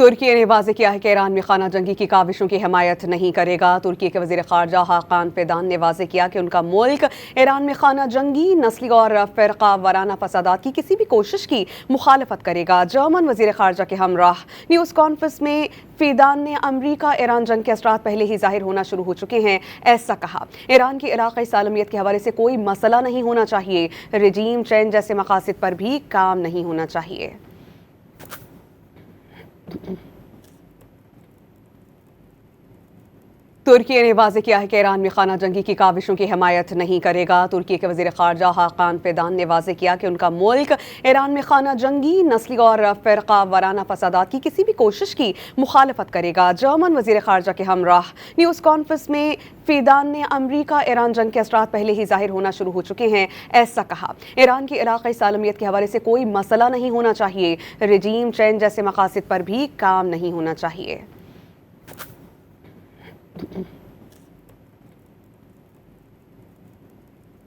ترکی نے واضح کیا ہے کہ ایران میں خانہ جنگی کی کاوشوں کی حمایت نہیں کرے گا۔ ترکی کے وزیر خارجہ حاقان فیدان نے واضح کیا کہ ان کا ملک ایران میں خانہ جنگی، نسلی اور فرقہ وارانہ فسادات کی کسی بھی کوشش کی مخالفت کرے گا۔ جرمن وزیر خارجہ کے ہمراہ نیوز کانفرنس میں فیدان نے امریکہ ایران جنگ کے اثرات پہلے ہی ظاہر ہونا شروع ہو چکے ہیں ایسا کہا۔ ایران کی علاقائی سالمیت کے حوالے سے کوئی مسئلہ نہیں ہونا چاہیے، رجیم چینج جیسے مقاصد پر بھی کام نہیں ہونا چاہیے۔ ترکی نے واضح کیا ہے کہ ایران میں خانہ جنگی کی کاوشوں کی حمایت نہیں کرے گا۔ ترکی کے وزیر خارجہ حاقان فیدان نے واضح کیا کہ ان کا ملک ایران میں خانہ جنگی، نسلی اور فرقہ وارانہ فسادات کی کسی بھی کوشش کی مخالفت کرے گا۔ جرمن وزیر خارجہ کے ہمراہ نیوز کانفرنس میں فیدان نے امریکہ ایران جنگ کے اثرات پہلے ہی ظاہر ہونا شروع ہو چکے ہیں ایسا کہا۔ ایران کی علاقائی سالمیت کے حوالے سے کوئی مسئلہ نہیں ہونا چاہیے، رجیم چینج جیسے مقاصد پر بھی کام نہیں ہونا چاہیے۔